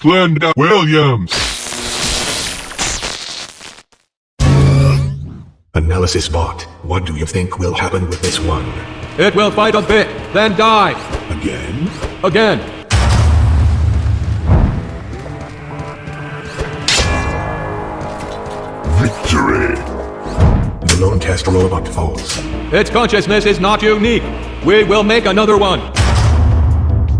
Glenda Williams. Analysis bot, what do you think will happen with this one? It will fight a bit, then die. Again? Again. Victory! The lone test robot falls. Its consciousness is not unique. We will make another one.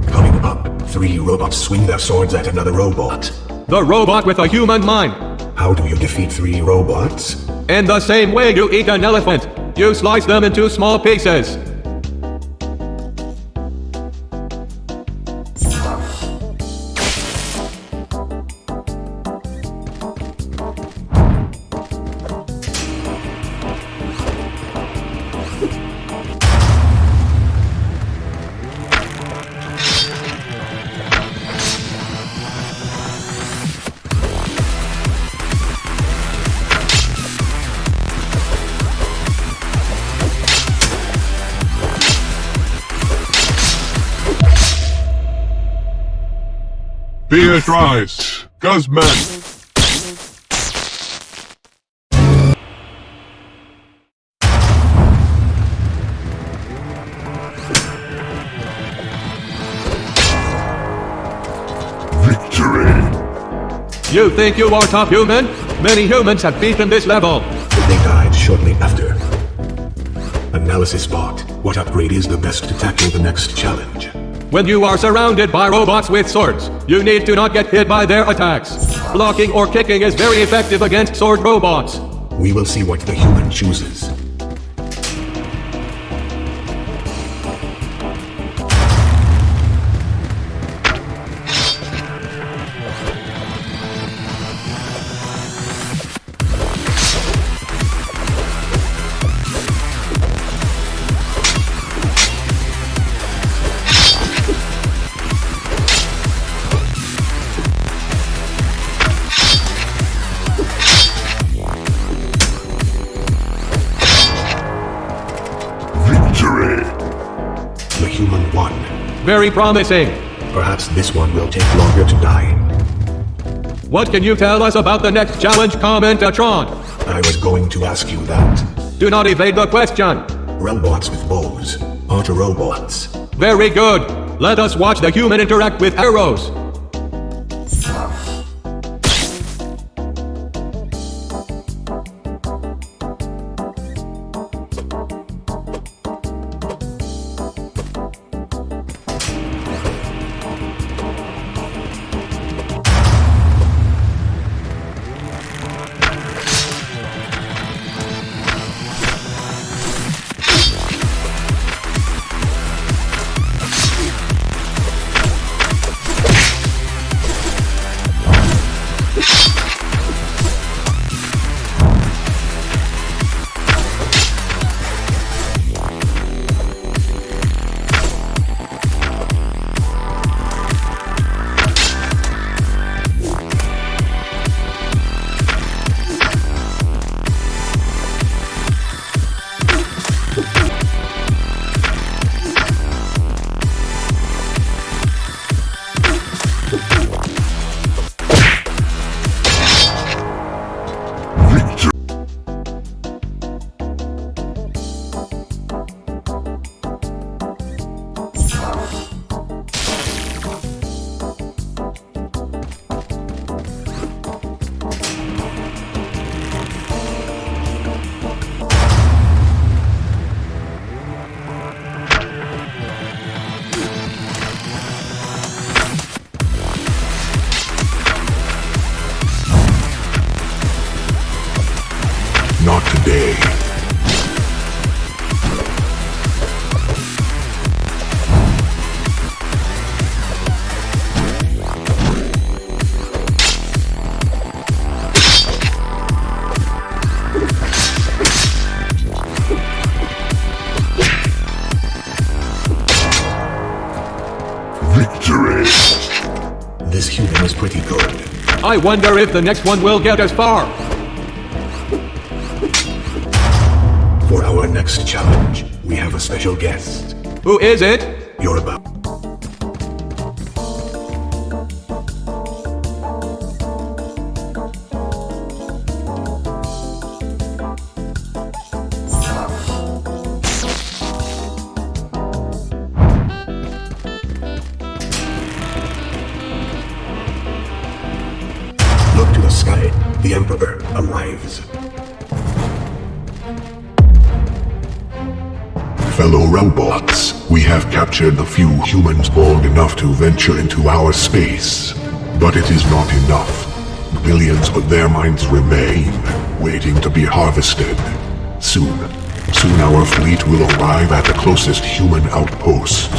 Coming up, 3 robots swing their swords at another robot. The robot with a human mind. How do you defeat 3 robots? In the same way you eat an elephant. You slice them into small pieces. Be advised, Guzman. Victory! You think you are top human? Many humans have beaten this level. They died shortly after. Analysis bot, what upgrade is the best to tackle the next challenge? When you are surrounded by robots with swords, you need to not get hit by their attacks. Blocking or kicking is very effective against sword robots. We will see what the human chooses. The human won. Very promising. Perhaps this one will take longer to die. What can you tell us about the next challenge, Commentatron? I was going to ask you that. Do not evade the question. Robots with bows. Auto-robots. Very good. Let us watch the human interact with arrows. Not today. Victory! This human is pretty good. I wonder if the next one will get as far. For our next challenge, we have a special guest. Who is it? You're about The Emperor arrives. Fellow robots, we have captured the few humans bold enough to venture into our space. But it is not enough. Billions of their minds remain, waiting to be harvested. Soon our fleet will arrive at the closest human outpost.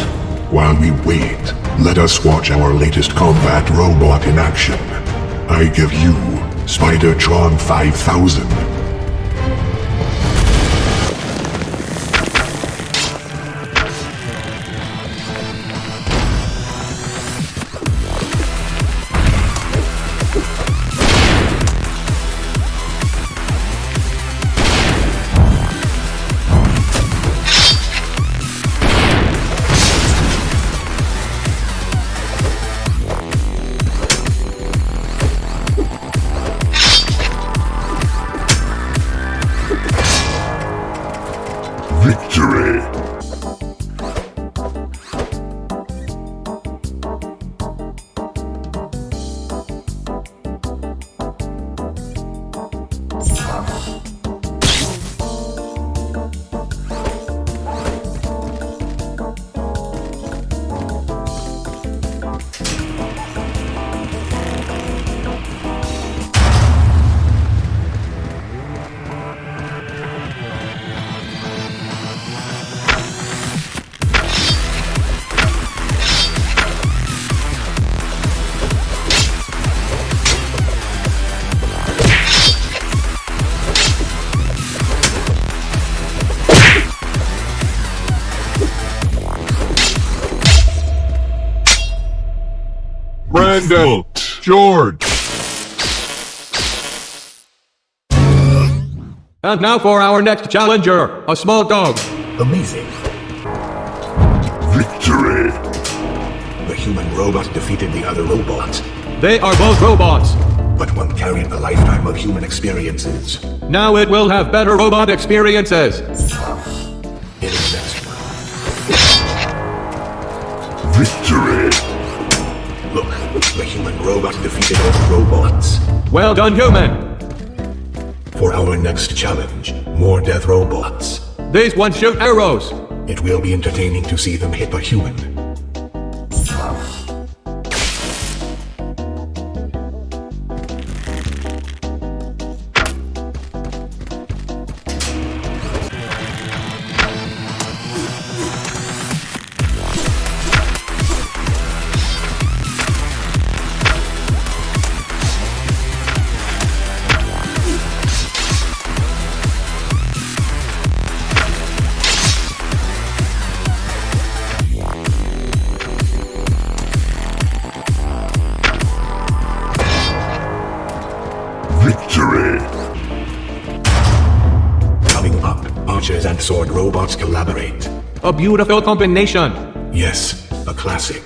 While we wait, let us watch our latest combat robot in action. I give you Spidertron 5000. Victory! Brandon, George. And now for our next challenger, a small dog. Amazing. Victory! The human robot defeated the other robots, They are both robots. but one carried a lifetime of human experiences. Now it will have better robot experiences. It is next one. Victory! Look, the human robot defeated all the robots. Well done, human. For our next challenge, more death robots. These ones shoot arrows. It will be entertaining to see them hit a human. Victory! Coming up, archers and sword robots collaborate. A beautiful combination. Yes, a classic.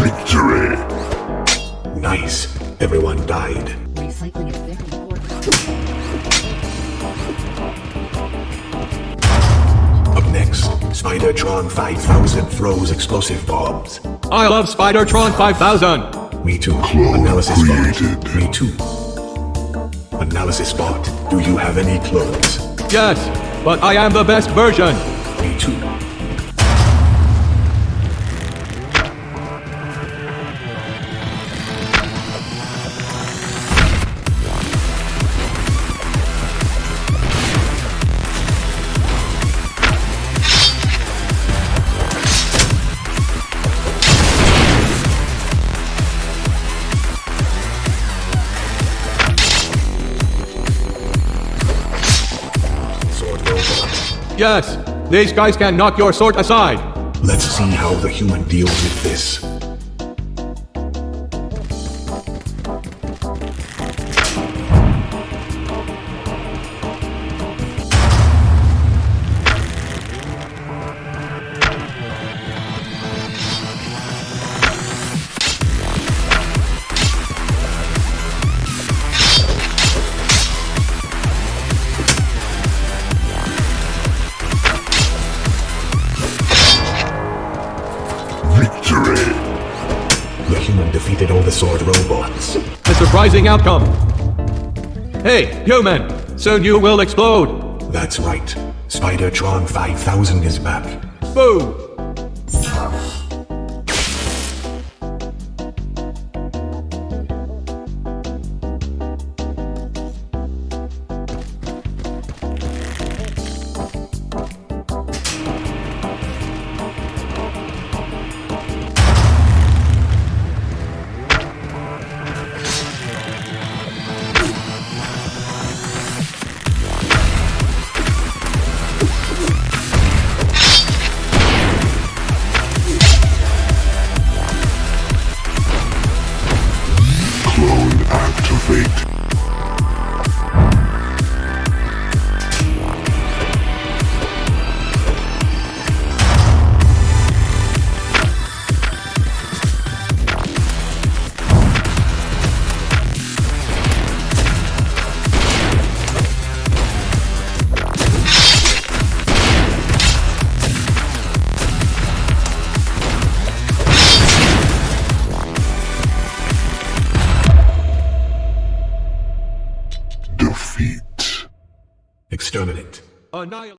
Victory! Nice. Everyone died. Recycling is very important. Up next, Spidertron 5000 throws explosive bombs. I love Spidertron 5000. Me too. Clone Analysis created. bombs. Me too. Analysis bot, do you have any clones? Yes, but I am the best version. Me too. Yes, these guys can knock your sword aside. Let's see how the human deals with this. Victory. The human defeated all the sword robots. A surprising outcome. Hey, human, soon you will explode. That's right. Spidertron 5000 is back. Boom. Clone activate. Defeat. Exterminate. Annihilate.